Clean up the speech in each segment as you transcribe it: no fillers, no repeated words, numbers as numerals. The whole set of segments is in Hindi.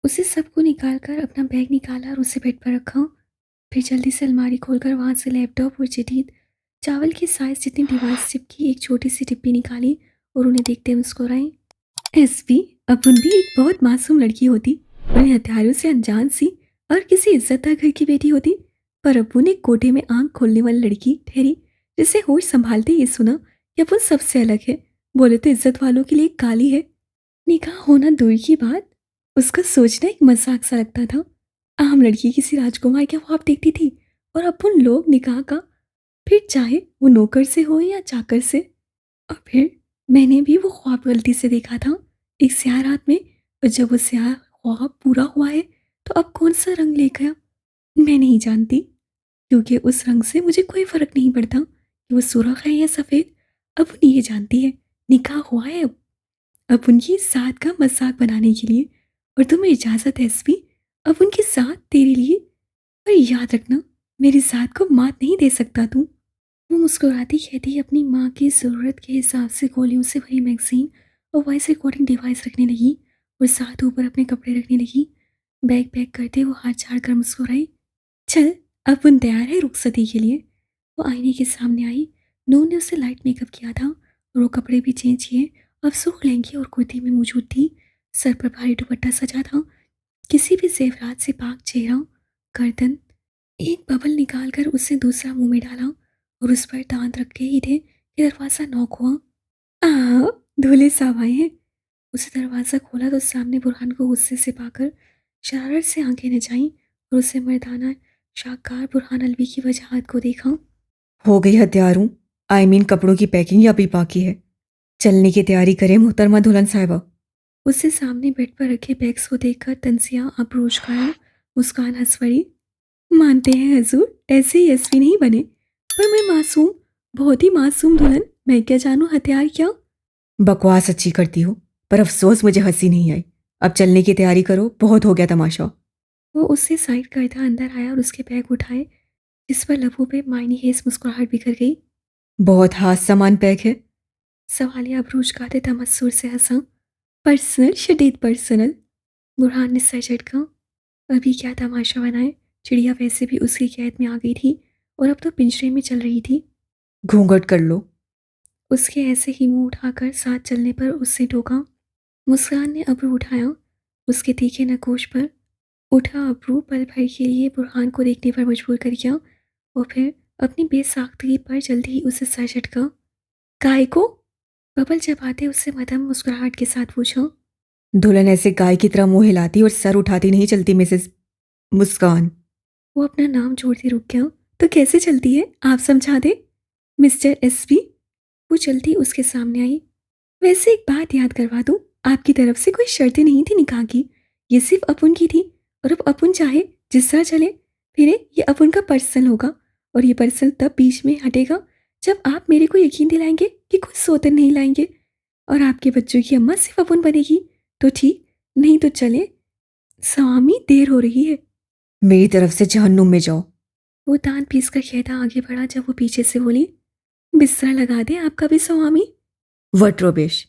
उसे सबको निकाल कर अपना बैग निकाला और उसे बेड पर रखा। फिर जल्दी से अलमारी खोलकर वहाँ से लैपटॉप और जदीद चावल के साइज जितनी डिवाइस चिपकी एक छोटी सी डिब्बी निकाली और उन्हें देखते मुस्कुराई। एसपी अपुन भी एक बहुत मासूम लड़की होती, उन्हें हथियारों से अनजान सी और किसी इज्जतदार घर की बेटी होती। पर अपुन एक कोठे में आंख खोलने वाली लड़की ठहरी, जिसे होश संभालते ये सुना कि अपुन सबसे अलग है। बोले तो इज्जत वालों के लिए एक गाली है। निकाह होना दूर की बात, उसका सोचना एक मजाक सा लगता था। आम लड़की किसी राजकुमार के ख्वाब देखती थी और अपन लोग निकाह का, फिर चाहे वो नौकर से हो या चाकर से। और फिर मैंने भी वो ख्वाब गलती से देखा था एक स्याह रात में। और जब वो स्याह ख्वाब पूरा हुआ है तो अब कौन सा रंग ले गया मैं नहीं जानती, क्योंकि उस रंग से मुझे कोई फर्क नहीं पड़ता कि वो सुर्ख है या सफ़ेद। अब वो ये जानती है निकाह हुआ है अब उनकी साथ का मजाक बनाने के लिए। और तुम्हें इजाज़त है एसपी, अब उनके साथ तेरे लिए। पर याद रखना, मेरी साथ को मात नहीं दे सकता तू। वो मुस्कुराती कहती अपनी माँ की ज़रूरत के हिसाब से गोलियों से भरी मैगजीन और वॉइस रिकॉर्डिंग डिवाइस रखने लगी और साथ ऊपर अपने कपड़े रखने लगी। बैग पैक करते वो हाथ झाड़ कर मुस्कुराई। चल, अब उन तैयार है रुखसती के लिए। वो आईने के सामने आई। नून ने उसे लाइट मेकअप किया था और वो कपड़े भी चेंज किए। अब सूख लहंगी और कुर्ती में मौजूद थी। सर पर भारी दुपट्टा सजा था, किसी भी जेवरात से पाक चेहरा। गर्दन एक बबल निकाल कर उसने दूसरा मुंह में डाला और उस पर दांत रखे ही थे कि दरवाज़ा नॉक हुआ। आ दूल्हे साहब आए हैं। उसे दरवाज़ा खोला तो सामने बुरहान को गुस्से से पाकर शरारत से आंखें नचाईं और उसे मर्दाना शाहकार बुरहान अलवी की वजाहत को देखा। हो गई हत्यारों। कपड़ों की पैकिंग या अभी बाकी है? चलने की तैयारी करें मोहतरमा दुल्हन साहिबा। उससे सामने बेड पर रखे बैग्स को देखकर तंसिया अब्रू उचकाया। मुस्कान हंस पड़ी। मानते हैं हजूर, ऐसे ही यस्वी नहीं बने, पर मैं मासूम, बहुत ही मासूम दुल्हन, मैं क्या जानूं हथियार क्या। बकवास अच्छी करती हो, पर अफसोस मुझे हंसी नहीं आई। अब चलने की तैयारी करो, बहुत हो गया तमाशा। वो उससे साइड करता अंदर आया और उसके बैग उठाए। इस पर लबों पे मायनी हेस मुस्कुराहट बिखर गई। बहुत हाथ सामान पैक है। सवालिया अबरूज खाते तमस्सुर से हंसा। पर्सनल शदीद पर्सनल। बुरहान ने सर झटका। अभी क्या तमाशा बनाए, चिड़िया वैसे भी उसकी कैद में आ गई थी और अब तो पिंजरे में चल रही थी। घूंघट कर लो। उसके ऐसे ही मुंह उठाकर साथ चलने पर उससे टोका। मुस्कान ने अब्रू उठाया उसके तीखे नकोश पर। उठा अब्रू पल भर के लिए बुरहान को देखने पर मजबूर कर गया और फिर अपनी बेसाख्तगी पर जल्दी ही उसे सर झटका। काय को? बबल चबाते उससे मदम मुस्कुराहट के साथ पूछा। दुल्हन ऐसे गाय की तरह मुंह हिलाती और सर उठाती नहीं चलती मिसेस मुस्कान। वो अपना नाम जोड़ते रुक गया। तो कैसे चलती है, आप समझा दे मिस्टर एसपी। वो चलती उसके सामने आई। वैसे एक बात याद करवा दूं, आपकी तरफ से कोई शर्तें नहीं थी निकाह की, ये सिर्फ अपुन की थी। और अब अपुन चाहे जिस तरह चले फिरे, ये अपुन का पर्सन होगा। और ये पर्सन तब बीच में हटेगा जब आप मेरे को यकीन दिलाएंगे कि कोई सोतन नहीं लाएंगे और आपके बच्चों की अम्मा सिर्फ अपुन बनेगी। तो ठीक, नहीं तो चले, स्वामी देर हो रही है। मेरी तरफ से जहन्नुम में जाओ। वो दांत पीस कर कहता आगे बढ़ा जब वो पीछे से बोली, बिस्तर लगा दे आपका भी स्वामी। वट रोबेश।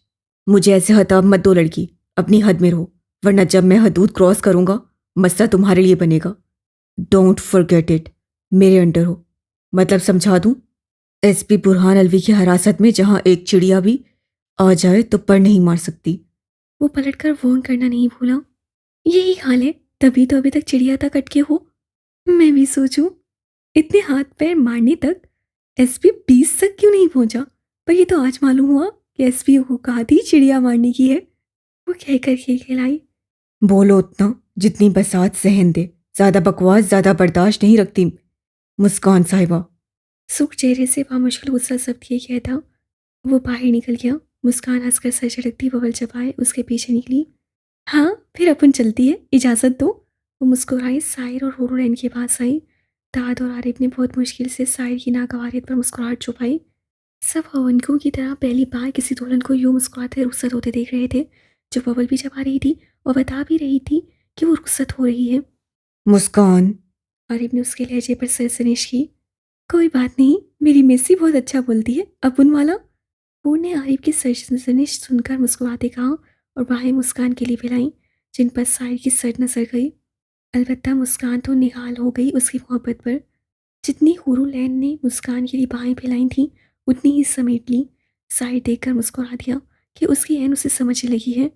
मुझे ऐसे हताब मत दो लड़की, अपनी हद में रहो, वरना जब मैं हदूद क्रॉस करूंगा मसला तुम्हारे लिए बनेगा। Don't forget it. मेरे अंडर हो, मतलब समझा दूं? एसपी बुरहान अलवी की हिरासत में जहां एक चिड़िया भी आ जाए तो पर नहीं मार सकती। वो पलटकर फोन करना नहीं भूला। यही हाल है, तभी तो अभी तक चिड़िया तक अटके हो। मैं भी सोचूं, इतने हाथ पैर मारने तक एसपी 20 तक क्यों नहीं पहुंचा। पर ये तो आज मालूम हुआ कि एसपी को कहा थी चिड़िया मारने की है। वो कहकर खिलखिलाई। बोलो उतना जितनी बसात सहन दे, ज्यादा बकवास ज्यादा बर्दाश्त नहीं रखती मुस्कान साहिबा। सुख चेहरे से बामुश्किल गुस्सा सब किए कहता। वो बाहर निकल गया। मुस्कान हंसकर सर झटकती बबल चबाए उसके पीछे निकली। हाँ, फिर अपन चलती है, इजाजत दो। वो मुस्कुराई साहिर और हुरैन के पास आई। दाद और आरिफ ने बहुत मुश्किल से साहिर की नागवारियत पर मुस्कुराहट छुपाई। सब हवनकुओं की तरह पहली बार किसी दुल्हन को यूं मुस्कुराते रुखसत होते देख रहे थे, जो बबल भी चबा रही थी और बता भी रही थी कि वो रुखसत हो रही है। मुस्कान। आरिफ ने उसके लहजे पर सरसनिश की। कोई बात नहीं, मेरी मिस्सी बहुत अच्छा बोलती है, अपुन वाला। पूर्ण ने आरिफ की सरसनिश सुनकर मुस्कुराते कहा और बाहें मुस्कान के लिए फैलाई। जिन पर साहिर की सर नजर गई। अलबत्ता मुस्कान तो निहाल हो गई उसकी मोहब्बत पर। जितनी हुरूलैन ने मुस्कान के लिए बाहें फैलाई थीं, उतनी ही समेट ली। साहिर देखकर मुस्कुरा दिया कि उसकी ऐन उसे समझने लगी है।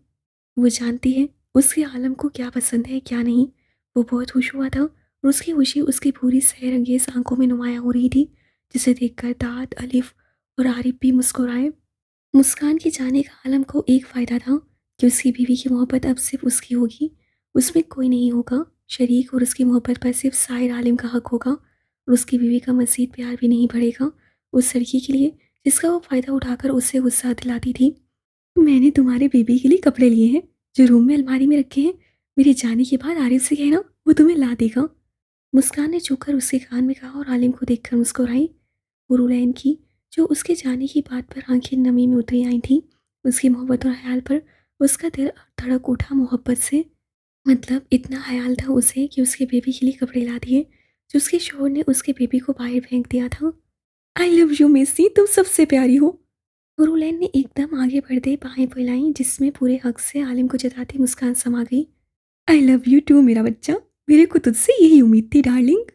वो जानती है उसके आलम को क्या पसंद है क्या नहीं। वो बहुत खुश हुआ था और उसकी खुशी उसकी पूरी सैर अंगेज आंखों में नुमायां हो रही थी, जिसे देखकर दाद, अलिफ और आरिफ भी मुस्कुराए। मुस्कान के जाने का आलम को एक फ़ायदा था कि उसकी बीवी की मोहब्बत अब सिर्फ उसकी होगी, उसमें कोई नहीं होगा शरीक, और उसकी मोहब्बत पर सिर्फ साहिर आलिम का हक होगा और उसकी बीवी का मज़ीद प्यार भी नहीं बढ़ेगा उस लड़की के लिए जिसका वो फ़ायदा उठाकर उससे गुस्सा दिलाती थी। मैंने तुम्हारे बेबी के लिए कपड़े लिए हैं जो रूम में अलमारी में रखे हैं। मेरे जाने के बाद आरिफ से कहना वो तुम्हें ला देगा। मुस्कान ने झुककर उसके कान में कहा और आलिम को देखकर मुस्कुराई। हुरूलैन की जो उसके जाने की बात पर आंखें नमी में उतरी आई थीं, उसकी मोहब्बत और ख्याल पर उसका दिल धड़क उठा मोहब्बत से। मतलब इतना ख्याल था उसे कि उसके बेबी के लिए कपड़े ला दिए जो उसके शोहर ने उसके बेबी को बाहर फेंक दिया था। आई लव यू मेसी, तुम सबसे प्यारी हो। हुरूलैन ने एकदम आगे बढ़ते बाहें फैलाई जिसमें पूरे हक से आलिम को जताती मुस्कान समा गई। आई लव यू टू मेरा बच्चा, मेरे को तुझसे यही उम्मीद थी डार्लिंग।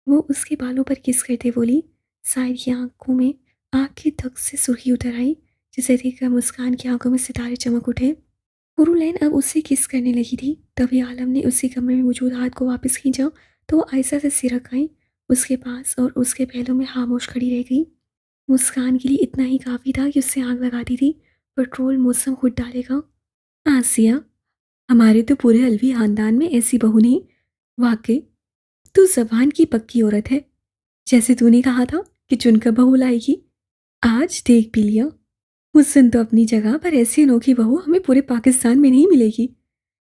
वो उसके बालों पर किस करते बोली। साहिर की आंखों में आग की धक से सुर्खी उतर आई, जिसे देखकर मुस्कान की आंखों में सितारे चमक उठे। हुरूलैन अब उससे किस करने लगी थी, तभी आलम ने उसी कमरे में मौजूद हाथ को वापस खींचा तो वो आयशा से सिर रखाई उसके पास और उसके पहलों में खामोश खड़ी रह गई। मुस्कान के लिए इतना ही काफ़ी था कि उससे आग लगाती थी। पेट्रोल मौसम खुद डालेगा। आसिया, हमारे तो पूरे अलवी खानदान में ऐसी बहू नहीं। वाकई तू जबान की पक्की औरत है। जैसे तूने कहा था कि चुनकर बहू लाएगी, आज देख भी लिया। हुस्न तो अपनी जगह पर ऐसी अनोखी बहू हमें पूरे पाकिस्तान में नहीं मिलेगी।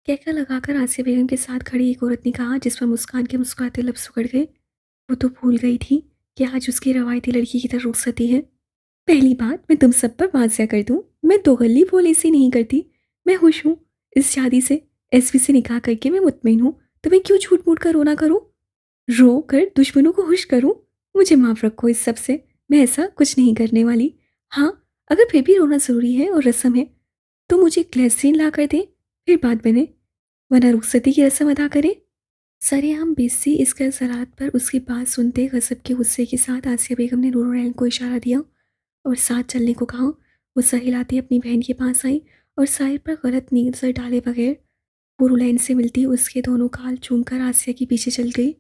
कहकर लगाकर आसिया बेगम के साथ खड़ी एक औरत ने कहा, जिस पर मुस्कान के मुस्कुराते लब सिकुड़ गए। वो तो भूल गई थी कि आज उसकी रवायती लड़की की तरह रुखसती है। पहली बात मैं तुम सब पर वाज़िया कर दूं, मैं दोगली बोल ऐसी नहीं करती। मैं खुश हूँ इस शादी से। एसपी से निकाह करके मैं मुतमईन हूँ, तो मैं क्यों झूठ मूठ कर रोना करूँ, रो कर दुश्मनों को खुश करूँ। मुझे माफ़ रखो इस सब से, मैं ऐसा कुछ नहीं करने वाली। हाँ, अगर फिर भी रोना ज़रूरी है और रस्म है तो मुझे ग्लिसरीन ला कर दे, फिर बात बने, वरना रुखसती की रस्म अदा करें। सरेआम बेइज्जती इस सलात पर उसकी बात सुनते गजब के गुस्से के साथ आसिया बेगम ने नूर को इशारा दिया और साथ चलने को कहा। वो सर हिलाती अपनी बहन के पास आई और साहिर पर गलत नजर डाले बगैर पुरुलैन से मिलती उसके दोनों काल चूमकर आसिया के पीछे चल गई।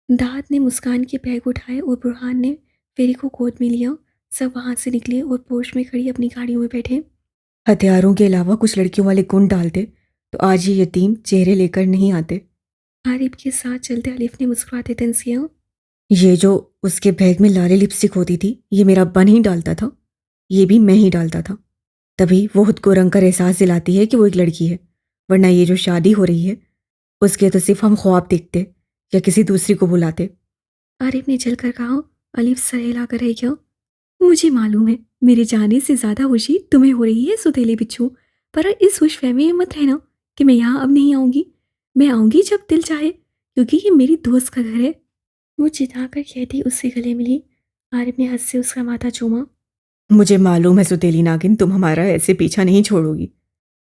दाद ने मुस्कान के बैग उठाए और बुरहान ने फेरी को गोद में लिया। सब वहां से निकले और पोर्च में खड़ी अपनी गाड़ियों में बैठे। हथियारों के अलावा कुछ लड़कियों वाले गुण डालते तो आज ये यतीम चेहरे लेकर नहीं आते। आरिफ के साथ चलते अलिफ ने मुस्कुराते तंज किया। ये जो उसके बैग में लाली लिपस्टिक होती थी, ये मेरा अब्बा नहीं डालता था, ये भी मैं ही डालता था। तभी वो खुद को रंग कर एहसास दिलाती है कि वो एक लड़की है। वरना ये जो शादी हो रही है, उसके तो सिर्फ हम ख्वाब देखते या किसी दूसरी को बुलाते। आरिफ ने जलकर कहा। अलिफ सर हिलाकर रह गया। मुझे मालूम है मेरे जाने से ज्यादा खुशी तुम्हें हो रही है सुतेले बिच्छू, पर इस खुशफहमी में मत रहना कि मैं यहाँ अब नहीं आऊंगी। मैं आऊंगी जब दिल चाहे, क्योंकि ये मेरी दोस्त का घर है। वो चिढ़ाकर कहती उससे गले मिली। आरिफ ने हंस से उसका माथा चूमा। मुझे मालूम है सुतेली नागिन, तुम हमारा ऐसे पीछा नहीं छोड़ोगी।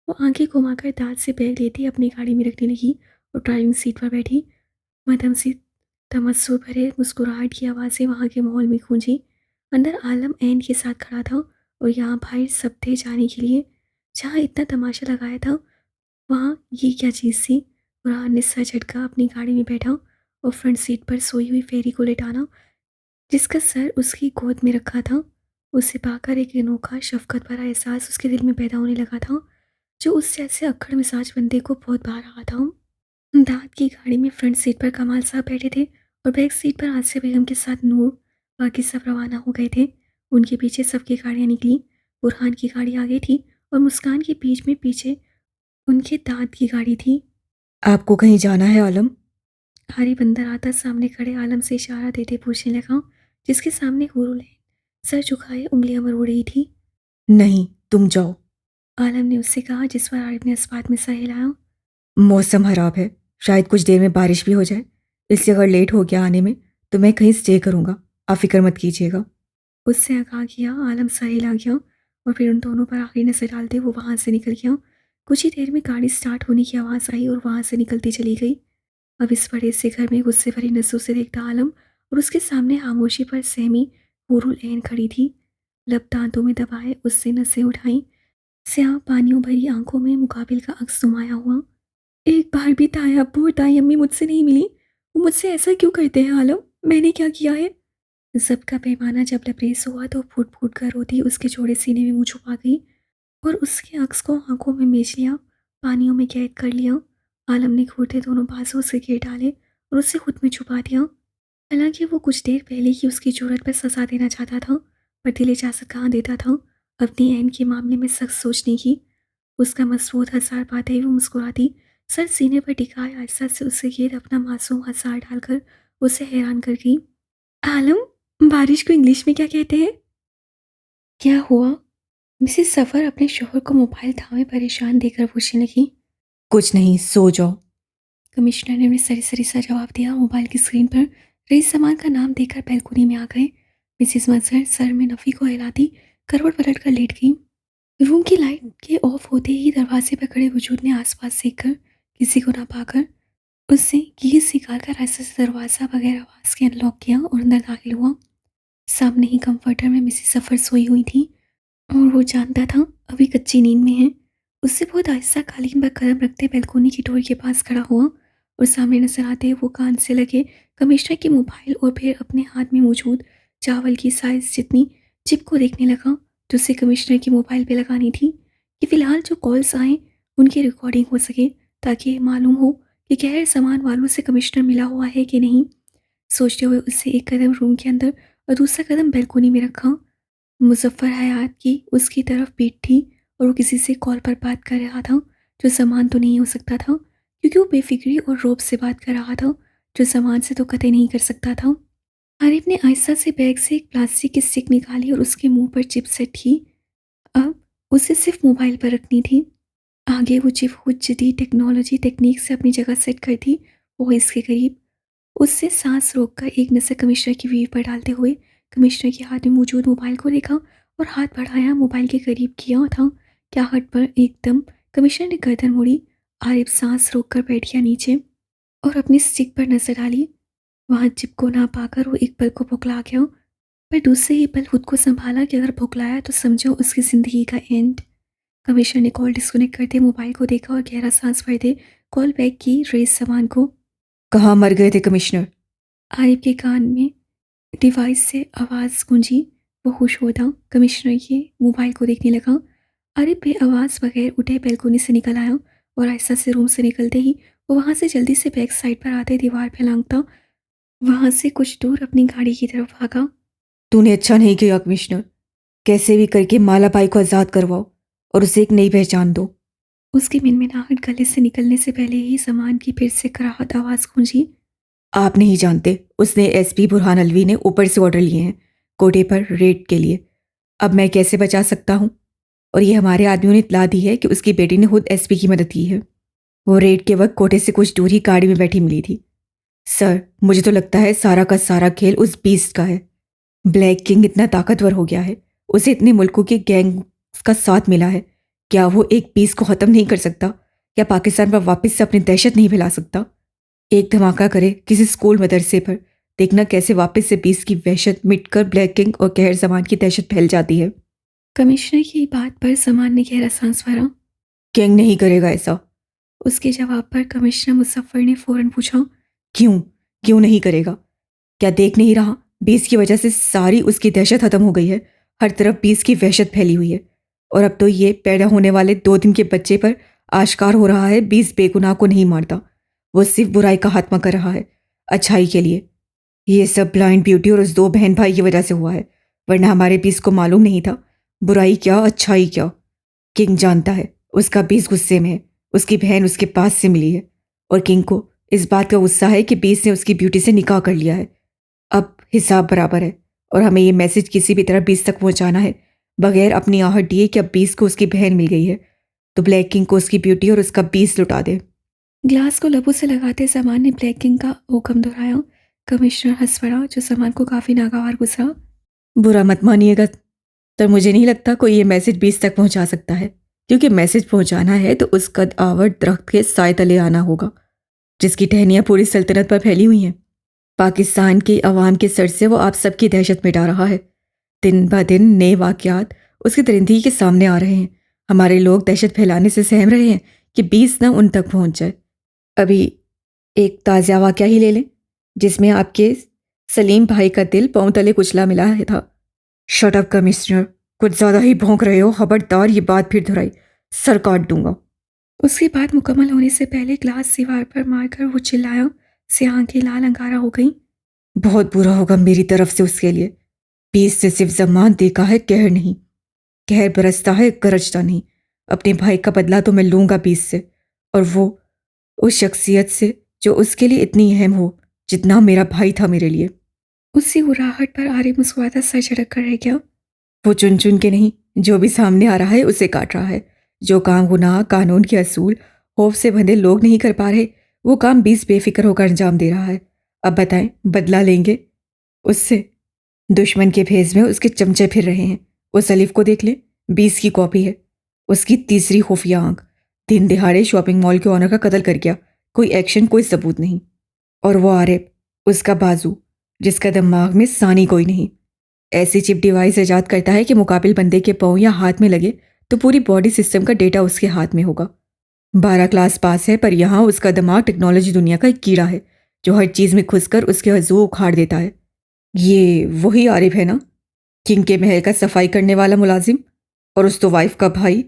वो आंखें घुमाकर दांत से बैग लेती अपनी गाड़ी में रखने लगी और ड्राइविंग सीट पर बैठी। मदम सी तमस्सुर भरे मुस्कुराहट की आवाज़ें वहाँ के माहौल में गूंजी। अंदर आलम ऐन के साथ खड़ा था और यहाँ बाहर सब थे जाने के लिए। जहाँ इतना तमाशा लगाया था वहाँ ये क्या चीज़ थी। बुरहान ने सर झटका अपनी गाड़ी में बैठा और फ्रंट सीट पर सोई हुई फेरी को लेटाना, जिसका सर उसकी गोद में रखा था। उसे पाकर एक अनोखा शफकत भरा एहसास उसके दिल में पैदा होने लगा था, जो उस जैसे अक्खड़ मिजाज बंदे को बहुत भा रहा था। दाद की गाड़ी में फ्रंट सीट पर कमाल साहब बैठे थे और बैक सीट पर आसिया बेगम के साथ नूर। बाकी सब रवाना हो गए थे। उनके पीछे सबकी गाड़ियाँ निकली। बुरहान की गाड़ी आगे थी और मुस्कान के बीच में पीछे उनके दाद की गाड़ी थी। आपको कहीं जाना है आलम? हारी बंदर आता सामने खड़े आलम से इशारा देते पूछने लगा, जिसके सामने हुरूल सर झुकाए उंगलियां मरोड़ रही थी। नहीं, तुम जाओ। आलम ने उससे कहा, जिस पर आरिफ ने इस्पात में सर हिलाया। मौसम खराब है, शायद कुछ देर में बारिश भी हो जाए, इसलिए अगर लेट हो गया आने में तो मैं कहीं स्टे करूँगा। आप फिक्र मत कीजिएगा। उससे आगाह किया। आलम सर हिला गया और फिर उन दोनों पर आखिरी नजर डालते वो वहां से निकल गया। कुछ ही देर में गाड़ी स्टार्ट होने की आवाज़ आई और वहाँ से निकलती चली गई। अब इस बड़े से घर में गुस्से भरी नसों से देखता आलम और उसके सामने खामोशी पर सहमी हुरुल ऐन खड़ी थी। लब दांतों में दबाए उससे नसें उठाई, स्याह पानियों भरी आंखों में मुकाबिल का अक्स नुमाया हुआ। एक बार भी ताई अब्बू और ताई अम्मी मुझसे नहीं मिली। वो मुझसे ऐसा क्यों करते हैं आलम? मैंने क्या किया है? जब का पैमाना जब लबरेज हुआ तो फूट फूट कर रोती उसके चौड़े सीने में मुंह छुपा गई और उसके अक्स को आंखों में मेज लिया, पानियों में कैद कर लिया। आलम ने घूरते दोनों बाजू से घेर डाले और उसे खुद में छुपा दिया। हालांकि वो कुछ देर पहले ही उसकी जरूरत पर सजा देना चाहता था, पर दिल इजाज़त कहाँ देता था अपनी ऐन के मामले में सख्त सोचने की। उसका मसरूद हंसार पाते ही वो मुस्कुराती, सर सीने पर टिकाए आहिस्ता से उससे घेर अपना मासूम हंसार डालकर उसे हैरान कर गई। आलम, बारिश को इंग्लिश में क्या कहते हैं? क्या हुआ? मिसेस सफ़र अपने शोहर को मोबाइल थामे परेशान देखकर पूछने लगी। कुछ नहीं, सो जाओ। कमिश्नर ने उन्हें सरी सा जवाब दिया। मोबाइल की स्क्रीन पर रईस सामान का नाम देखकर बैल्कनी में आ गए। मिसेस मजहर सर में नफ़ी को हिलाती करवट पलट कर लेट गई। रूम की लाइट के ऑफ होते ही दरवाजे पर खड़े वजूद ने आसपास देखकर किसी को ना पाकर उससे कीज निकाल कर आहिस्ता से दरवाज़ा बगैर आवाज़ के अनलॉक किया और अंदर दाखिल हुआ। सामने ही कंफर्टर में मिसेस सफ़र सोई हुई थी और वो जानता था अभी कच्ची नींद में है। उससे बहुत आहिस्ता कालीन पर कदम रखते बैल्कोनी की डोर के पास खड़ा हुआ और सामने नजर आते वो कान से लगे कमिश्नर की मोबाइल और फिर अपने हाथ में मौजूद चावल की साइज जितनी चिप को देखने लगा जो उसे कमिश्नर की मोबाइल पे लगानी थी कि फ़िलहाल जो कॉल्स आए उनकी रिकॉर्डिंग हो सके, ताकि ये मालूम हो कि गैर सामान वालों से कमिश्नर मिला हुआ है कि नहीं। सोचते हुए उससे एक कदम रूम के अंदर और दूसरा कदम बैल्कोनी में रखा। मुज़फ़्फ़र हयात की उसकी तरफ पीठ थी और वो किसी से कॉल पर बात कर रहा था, जो सामान तो नहीं हो सकता था क्योंकि वो बेफिक्री और रौब से बात कर रहा था, जो सामान से तो कतई नहीं कर सकता था। आरिफ ने आहिस्ता से बैग से एक प्लास्टिक की स्टिक निकाली और उसके मुंह पर चिप सेट की। अब उसे सिर्फ मोबाइल पर रखनी थी। आगे वो चिप खुद जदीद टेक्नोलॉजी टेक्निक से अपनी जगह सेट कर थी वॉइस के करीब। उससे सांस रोककर एक नज़र कमिश्नर की वीव पर डालते हुए कमिश्नर के हाथ में मौजूद मोबाइल को देखा और हाथ बढ़ाया मोबाइल के करीब किया था। क्या हट पर एकदम कमिश्नर ने गर्दन मोड़ी। आरिफ सांस रोककर बैठ गया नीचे और अपनी स्टिक पर नजर डाली। वहां चिप को ना पाकर वो एक पल को बौखला गया, पर दूसरे ही पल खुद को संभाला कि अगर बौखलाया तो समझो उसकी ज़िंदगी का एंड। कमिश्नर ने कॉल डिस्कनेक्ट करते मोबाइल को देखा और गहरा सांस भरते कॉल बैक की रेस सामान को। कहाँ मर गए थे कमिश्नर? आरिफ के कान में डिवाइस से आवाज़ गूंजी। वो होश होता कमिश्नर के मोबाइल को देखने लगा। आरिफ बे आवाज़ बगैर उठे बैल्कोनी से निकल आया और आहिस्ता से रूम से निकलते ही वो वहाँ से जल्दी से बैक साइड पर आते दीवार पर लांघता वहाँ से कुछ दूर अपनी गाड़ी की तरफ भागा। तूने अच्छा नहीं किया कमिश्नर। कैसे भी करके माला बाई को आज़ाद करवाओ और उसे एक नई पहचान दो। उसकी मिनमिनाहट गले से निकलने से पहले ही सामान की फिर से कराहत आवाज़ गूंजी। आप नहीं जानते, उसने एसपी बुरहान अलवी ने ऊपर से ऑर्डर लिए हैं कोटे पर रेड के लिए। अब मैं कैसे बचा सकता हूँ? और ये हमारे आदमियों ने इतला दी है कि उसकी बेटी ने खुद एसपी की मदद की है। वो रेड के वक्त कोटे से कुछ दूर ही गाड़ी में बैठी मिली थी। सर, मुझे तो लगता है सारा का सारा खेल उस बीस्ट का है। ब्लैक किंग इतना ताकतवर हो गया है, उसे इतने मुल्कों के गैंग का साथ मिला है। क्या वो एक पीस को ख़त्म नहीं कर सकता? क्या पाकिस्तान पर वापस से अपनी दहशत नहीं फैला सकता? एक धमाका करे किसी स्कूल मदरसे पर, देखना कैसे वापस से पीस की वहशत मिटकर ब्लैक किंग और कहर जमान की दहशत फैल जाती है। कमिश्नर की बात पर सामान ने गहरा सांस भरा। किंग नहीं करेगा ऐसा। उसके जवाब पर कमिश्नर मुजफ्फर ने फौरन पूछा। क्यों? क्यों नहीं करेगा? क्या देख नहीं रहा? बीस की वजह से सारी उसकी दहशत खत्म हो गई है। हर तरफ बीस की वहशत फैली हुई है और अब तो ये पैदा होने वाले 2 दिन के बच्चे पर आश्कार हो रहा है बीस बेगुनाह को नहीं मारता। वो सिर्फ बुराई का खात्मा कर रहा है, अच्छाई के लिए। ये सब ब्लाइंड ब्यूटी और उस 2 बहन भाई की वजह से हुआ है, वरना हमारे बीस को मालूम नहीं था बुराई क्या अच्छाई क्या। किंग जानता है उसका बीस गुस्से में है, उसकी बहन उसके पास से मिली है और किंग को इस बात का गुस्सा है कि बीस ने उसकी ब्यूटी से निकाह कर लिया है। अब हिसाब बराबर है और हमें ये मैसेज किसी भी तरह बीस तक पहुंचाना है बगैर अपनी आहट दिए कि अब बीस को उसकी बहन मिल गई है तो ब्लैक किंग को उसकी ब्यूटी और उसका बीस लुटा दे। ग्लास को लबों से लगाते सामान ने ब्लैक किंग का हुक्म दोहराया। कमिश्नर हंस पड़ा, जो सामान को काफ़ी नागवार गुजरा। बुरा मत मानिएगा, पर मुझे नहीं लगता कोई ये मैसेज बीस तक पहुंचा सकता है। क्योंकि मैसेज पहुंचाना है तो उस कद आवर दरख्त के साए तले आना होगा जिसकी टहनियां पूरी सल्तनत पर फैली हुई हैं। पाकिस्तान की अवाम के सर से वो आप सबकी दहशत मिटा रहा है। दिन ब दिन नए वाक़यात उसकी दरिंदगी के सामने आ रहे हैं। हमारे लोग दहशत फैलाने से सहम रहे हैं कि 20 न उन तक पहुंच जाए। अभी एक ताज़ा वाक़या ही ले लें जिसमें आपके सलीम भाई का दिल पांव तले कुचला मिला है था। शट अप कमिश्नर, कुछ ज़्यादा ही भौंक रहे हो। खबरदार ये बात फिर दोहराई, सर काट दूंगा। उसकी बात मुकम्मल होने से पहले ग्लास दीवार पर मारकर वो चिल्लाया। से आंखें लाल अंगारा हो गईं। बहुत बुरा होगा मेरी तरफ से उसके लिए। 20 से सिर्फ जमान देखा है, कहर नहीं। कहर बरसता है, गरजता नहीं। अपने भाई का बदला तो मैं लूंगा 20 से, और वो उस शख्सियत से जो उसके लिए इतनी अहम हो जितना मेरा भाई था मेरे लिए। उसकी उराहट पर आरे मुस्कुराता सर झटक कर रह गया। वो चुन चुन के नहीं, जो भी सामने आ रहा है उसे काट रहा है। जो काम गुनाह, कानून के असूल, खौफ से बंधे लोग नहीं कर पा रहे, वो काम 20 बेफिक्र होकर अंजाम दे रहा है। अब बताएं, बदला लेंगे उससे? दुश्मन के भेस में उसके चमचे फिर रहे हैं। उस अलिफ को देख ले, 20 की कॉपी है। उसकी तीसरी खुफिया आंख। दिन दिहाड़े शॉपिंग मॉल के ऑनर का कत्ल कर गया। कोई एक्शन, कोई सबूत नहीं। और वो आरिफ, उसका बाजू, जिसका दिमाग में सानी कोई नहीं। ऐसी चिप डिवाइस ईजाद करता है कि मुकाबिल बंदे के पाँव या हाथ में लगे तो पूरी बॉडी सिस्टम का डेटा उसके हाथ में होगा। 12 क्लास पास है, पर यहाँ उसका दिमाग टेक्नोलॉजी दुनिया का एक कीड़ा है जो हर चीज़ में घुसकर उसके हजू उखाड़ देता है। ये वही आरिफ है ना, किंग के महल का सफाई करने वाला मुलाजिम, और उस तो वाइफ का भाई।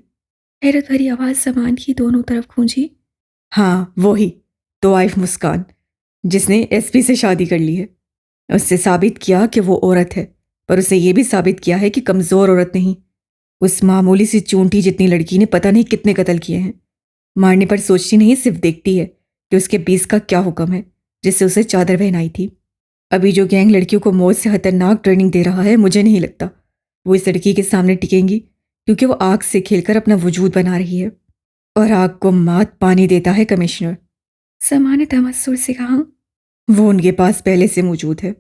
हैरत भरी आवाज़ सामान की दोनों तरफ गूंजी। हाँ वही तो वाइफ मुस्कान, जिसने एसपी से शादी कर ली है। उससे साबित किया कि वो औरत है, पर उसे ये भी साबित किया है कि कमज़ोर औरत नहीं। उस मामूली सी चूंटी जितनी लड़की ने पता नहीं कितने कत्ल किए हैं। मारने पर सोचती नहीं, सिर्फ देखती है कि उसके 20 का क्या हुक्म है जिससे उसे चादर पहनाई थी। अभी जो गैंग लड़कियों को मौत से खतरनाक ट्रेनिंग दे रहा है, मुझे नहीं लगता वो इस लड़की के सामने टिकेंगी, क्योंकि वो आग से खेलकर अपना वजूद बना रही है, और आग को मात पानी देता है कमिश्नर। समा ने तमस्सुर से कहा। वो उनके पास पहले से मौजूद है।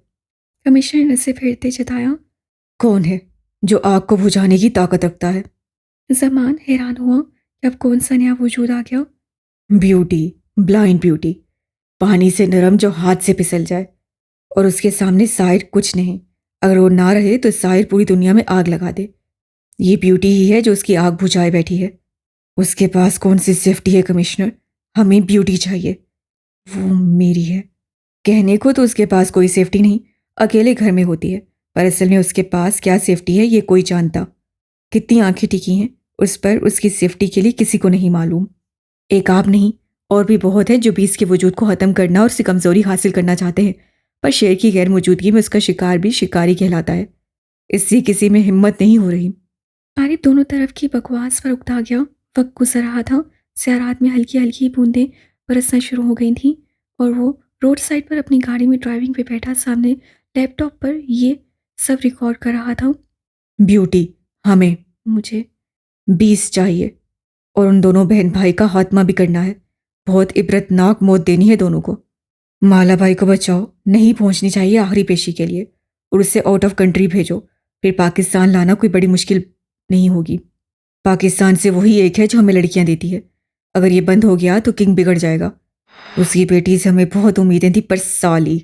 कमिश्नर ने उसे फेरते जताया। कौन है जो आग को बुझाने की ताकत रखता है? जमान हैरान हुआ कि अब कौन सा नया वजूद आ गया। ब्यूटी, ब्लाइंड ब्यूटी, पानी से नरम जो हाथ से फिसल जाए, और उसके सामने साइर कुछ नहीं। अगर वो ना रहे तो साइर पूरी दुनिया में आग लगा दे। ये ब्यूटी ही है जो उसकी आग बुझाए बैठी है। उसके पास कौन सी सेफ्टी है कमिश्नर? हमें ब्यूटी चाहिए। वो मेरी है। कहने को तो उसके पास कोई सेफ्टी नहीं, अकेले घर में होती है, पर असल में उसके पास क्या सेफ्टी है ये कोई जानता। कितनी आंखें टिकी हैं उस पर, उसकी सेफ्टी के लिए किसी को नहीं मालूम। एक आप नहीं, और भी बहुत है जो 20 के वजूद को ख़त्म करना और उसकी कमज़ोरी हासिल करना चाहते हैं, पर शेर की गैर मौजूदगी में उसका शिकार भी शिकारी कहलाता है। इससे किसी में हिम्मत नहीं हो रही। आरिफ दोनों तरफ की बकवास पर उकता गया। वक्त गुजर रहा था। सियारात में हल्की हल्की बूंदें बरसना शुरू हो गई थीं और वो रोड साइड पर अपनी गाड़ी में ड्राइविंग पे बैठा सामने लैपटॉप पर ये सब रिकॉर्ड कर रहा था। ब्यूटी, हमें मुझे 20 चाहिए, और उन दोनों बहन भाई का खात्मा भी करना है। बहुत इबरतनाक मौत देनी है दोनों को। माला भाई को बचाओ, नहीं पहुंचनी चाहिए आखिरी पेशी के लिए, और उससे आउट ऑफ कंट्री भेजो। फिर पाकिस्तान लाना कोई बड़ी मुश्किल नहीं होगी। पाकिस्तान से वही एक है जो हमें लड़कियां देती है। अगर ये बंद हो गया तो किंग बिगड़ जाएगा। उसकी बेटी से हमें बहुत उम्मीदें थी, पर साली।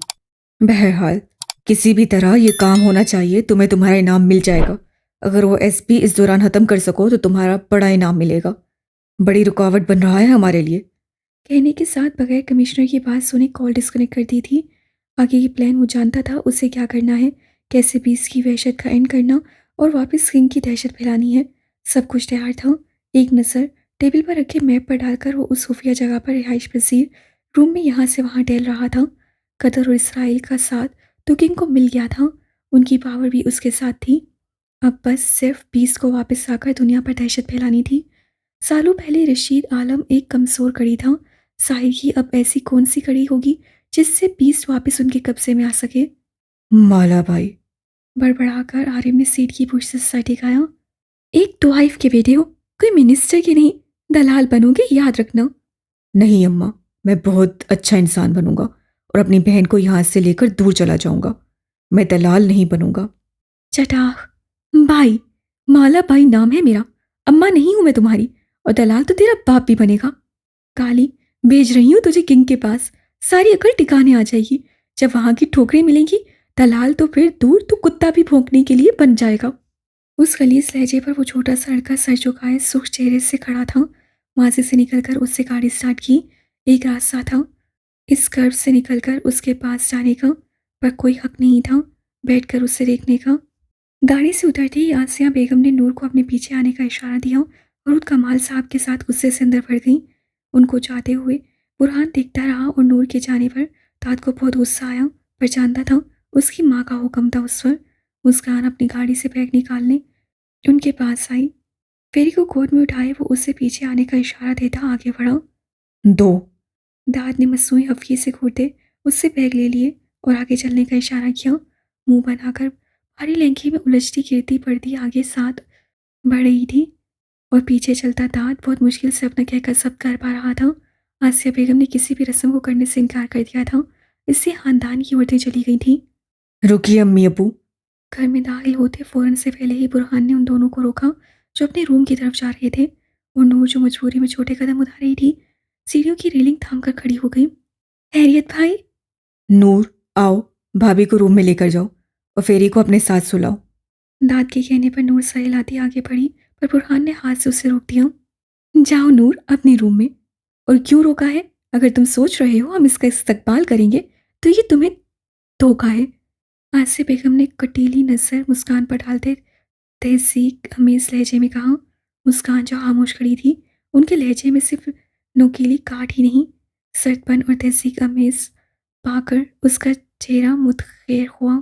बहरहाल किसी भी तरह ये काम होना चाहिए। तुम्हें तुम्हारा इनाम मिल जाएगा। अगर वो एसपी इस दौरान ख़त्म कर सको तो तुम्हारा बड़ा इनाम मिलेगा। बड़ी रुकावट बन रहा है हमारे लिए। कहने के साथ बगैर कमिश्नर की बात सुने कॉल डिस्कनेक्ट कर दी थी। आगे की प्लान वो जानता था, उसे क्या करना है, कैसे 20 की वहशत का एंड करना और वापस किंग की दहशत फैलानी है। सब कुछ तैयार था। एक नज़र टेबल पर रखे मैप पर डालकर वो उस खुफिया जगह पर रिहाइश पजीर रूम में यहाँ से वहाँ टहल रहा था। कतर और इसराइल का साथ तो किंग को मिल गया था, उनकी पावर भी उसके साथ थी। अब बस सिर्फ 20 को वापस आकर दुनिया पर दहशत फैलानी थी। सालों पहले रशीद आलम एक कमज़ोर कड़ी था। साहिर की अब ऐसी कौन सी कड़ी होगी जिससे 20 वापस उनके कब्जे में आ सके। माला भाई, बड़बड़ाकर आरिफ ने सीट की पुश से सर टिकाया। एक तो वाइफ के बेटे हो, कोई मिनिस्टर के नहीं, दलाल बनोगे याद रखना। नहीं अम्मा, मैं बहुत अच्छा इंसान बनूंगा और अपनी बहन को यहाँ से लेकर दूर चला जाऊंगा। मैं दलाल नहीं बनूंगा। चटाख भाई, माला भाई नाम है मेरा, अम्मा नहीं हूं मैं तुम्हारी। और दलाल तो तेरा बाप भी बनेगा। काली, भेज रही हूँ तुझे किंग के पास, सारी अकल टिकाने आ जाएगी। जब वहां की ठोकरें मिलेंगी, दलाल तो फिर दूर, तो कुत्ता भी भौंकने के लिए बन जाएगा। उस गलीस लहजे पर वो छोटा सा लड़का सर झुकाए सुख चेहरे से खड़ा था। वहां से निकलकर उससे गाड़ी स्टार्ट की। एक रास्ता था इस कर्व से निकलकर उसके पास जाने का, पर कोई हक नहीं था बैठकर उसे देखने का। गाड़ी से उतरते ही आसिया बेगम ने नूर को अपने पीछे आने का इशारा दिया और उन कमाल साहब के साथ गुस्से से अंदर बढ़ गई। उनको जाते हुए बुरहान देखता रहा और नूर के जाने पर तात को बहुत गुस्सा आया, पर जानता था उसकी माँ का हुक्म था उस पर। मुस्कान अपनी गाड़ी से बैग निकालने उनके पास आई। फेरी को गोद में उठाए वो उससे पीछे आने का इशारा देता आगे बढ़ा। दो। दाद ने मसूई हफ्की से घूरते उससे बैग ले लिए और आगे चलने का इशारा किया। मुंह बनाकर भारी लहंगी में उलझती गिरती पड़ती आगे साथ बढ़ रही थी और पीछे चलता दाद बहुत मुश्किल से अपना कहकर सब कर पा रहा था। आसिया बेगम ने किसी भी रस्म को करने से इनकार कर दिया था, इससे खानदान की औरतें चली गई थी। रुकिए अम्मी अबू। घर में दाखिल होते फौरन से पहले ही बुरहान ने उन दोनों को रोका जो अपने रूम की तरफ जा रहे थे, और नूर जो मजबूरी में छोटे कदम उठा रही थी सीढ़ियों की रेलिंग थाम कर खड़ी हो गई। हैरियत भाई। नूर, आओ, भाभी को रूम में लेकर जाओ और फेरी को अपने साथ सुलाओ। दाद के कहने पर नूर सर हिलाती आगे बढ़ी, पर बुरहान ने हाथ से उसे रोक दिया। जाओ नूर अपने रूम में। और क्यों रोका है? अगर तुम सोच रहे हो हम इसका इस्तकबाल करेंगे, तो ये तुम्हें धोखा है। आसिया बेगम ने कटीली नजर मुस्कान पर डालते तहजीक अमेज लहजे में कहा। मुस्कान जो खामोश खड़ी थी, उनके लहजे में सिर्फ नोकीली काट ही नहीं, सख्तपन और तहजीक अमेज पाकर उसका चेहरा मुतगैर हुआ।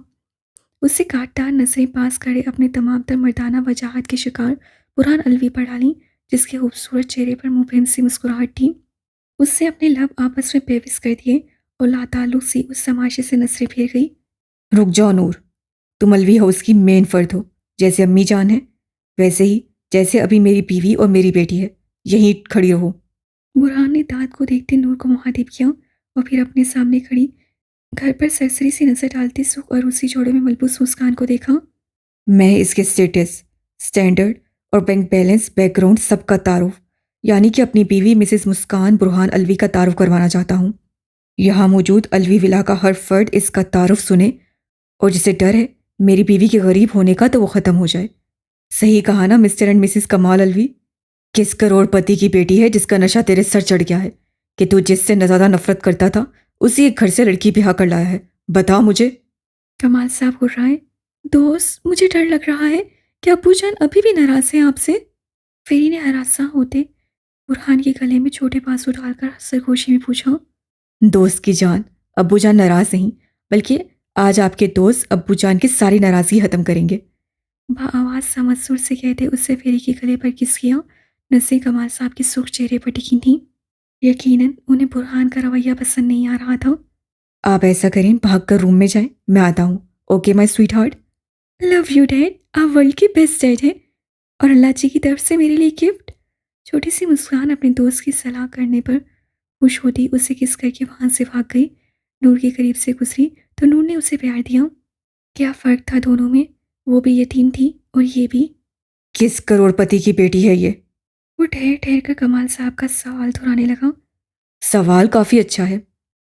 उससे काटदार नजरें पास खड़े अपने तमाम तर मर्दाना वजाहत के शिकार बुरहान अलवी पर डाली, जिसके खूबसूरत चेहरे पर मुबहिम सी मुस्कुराहट थी। उससे अपने लब आपस में पेविस कर दिए और लाताल्लुक सी उस तमाशे से नजरें फेर गई। रुक जाओ नूर, तुम अलवी हाउस की मेन फर्द हो। जैसे अम्मी जान है, वैसे ही जैसे अभी मेरी बीवी और मेरी बेटी है। यहीं खड़ी रहो। बुरहान ने दाद को देखते नूर को मुखातिब किया और फिर अपने सामने खड़ी घर पर सरसरी सी नजर डालती सुख और उसी जोड़े में मलबूस मुस्कान को देखा। मैं इसके स्टेटस, स्टैंडर्ड और बैंक बैलेंस बैकग्राउंड सबका तारुफ, यानी कि अपनी बीवी मिसेस मुस्कान बुरहान अलवी का तारुफ करवाना चाहता हूँ। यहाँ मौजूद अलवी विला का हर फर्द इसका तारुफ सुने, और जिसे डर है मेरी बीवी के गरीब होने का, तो वो ख़त्म हो जाए। सही कहा ना मिस्टर एंड मिसेस कमाल अलवी? किस करोड़पति की बेटी है जिसका नशा तेरे सर चढ़ गया है कि तू जिससे न ज़्यादा नफरत करता था उसी एक घर से लड़की ब्याह कर लाया है? बता मुझे। कमाल साहब बोल रहा है। दोस्त, मुझे डर लग रहा है कि अब्बू जान अभी भी नाराज हैं आपसे। फेरी ने हरासा होते बुरहान के गले में छोटे पासू डालकर सरगोशी में पूछा। दोस्त की जान, अब्बू जान नाराज नहीं, बल्कि आज आपके दोस्त अब्बू जान की सारी नाराजगी खत्म करेंगे। आवाज समझ से कहते उससे फेरी के गले पर किस किया। नजरें कमाल साहब के सुख चेहरे पर टिकी थी। यकीनन उन्हें बुरहान का रवैया पसंद नहीं आ रहा था। आप ऐसा करें, भाग कर रूम में जाएं, मैं आता हूँ। Okay my sweet heart. Love you dad, आप वर्ल्ड के बेस्ट डैड हैं, और अल्लाह जी की तरफ से मेरे लिए गिफ्ट। छोटी सी मुस्कान अपने दोस्त की सलाह करने पर खुश होती उसे किस करके वहां से भाग गई। नूर के करीब से गुजरी तो नूर ने उसे प्यार दिया। क्या फर्क था दोनों में? वो भी यतीम थी और ये भी। किस करोड़पति की बेटी है ये? वो ठहर ठहर कर कमाल साहब का सवाल दोहराने लगा। सवाल काफ़ी अच्छा है।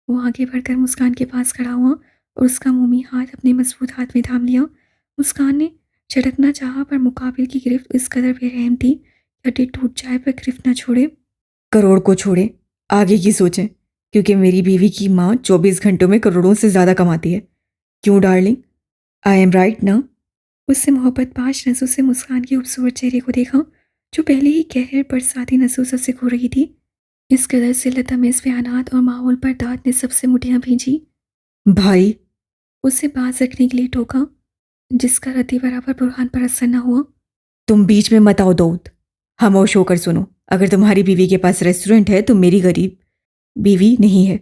वो आगे बढ़कर मुस्कान के पास खड़ा हुआ और उसका मोमी हाथ अपने मजबूत हाथ में थाम लिया। मुस्कान ने झटकना चाहा, पर मुकाबिल की गिरफ्त इस कदर बेरहम थी कि हड्डी टूट जाए पर गिरफ्त न छोड़े। करोड़ को छोड़ें, आगे की सोचें, क्योंकि मेरी बीवी की माँ 24 घंटों में करोड़ों से ज़्यादा कमाती है। क्यों डार्लिंग? आई एम राइट ना? उससे मोहब्बत पाश नजों से मुस्कान के खूबसूरत चेहरे को देखा, जो पहले ही कहर बरसाती नसूसों से खो रही थी। इस कदर से लतमेज बयानात और माहौल पर दाद ने सबसे मुठियां भींची। भाई। उसे बाज रखने के लिए टोका, जिसका रत्ती बराबर बुरहान पर असर न हुआ। तुम बीच में मत आओ दाऊद, खामोश होकर सुनो। अगर तुम्हारी बीवी के पास रेस्टोरेंट है तो मेरी गरीब बीवी नहीं है,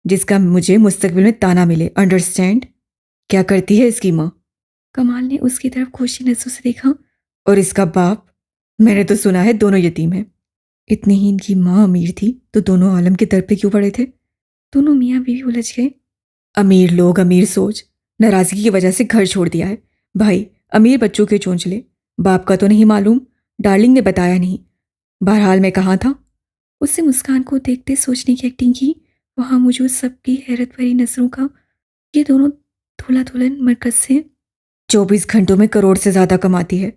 जिसका मुझे मुस्तकबिल में ताना मिले। अंडरस्टैंड? क्या करती है इसकी माँ? कमाल ने उसकी तरफ खुशी नजरों से देखा। और इसका बाप? मैंने तो सुना है दोनों यतीम हैं। इतनी ही इनकी माँ अमीर थी तो दोनों आलम के दर पे क्यों पड़े थे? दोनों मियाँ बीवी उलझ गए। अमीर लोग, अमीर सोच, नाराजगी की वजह से घर छोड़ दिया है। भाई, अमीर बच्चों के चोंचले, बाप का तो नहीं मालूम, डार्लिंग ने बताया नहीं। बहरहाल मैं कहाँ था? उससे मुस्कान को देखते सोचने की एक्टिंग की। वहाँ मौजूद सबकी हैरत भरी नज़रों का ये दोनों दूल्हा दुल्हन मरकज से 24 घंटों में करोड़ से ज़्यादा कमाती है।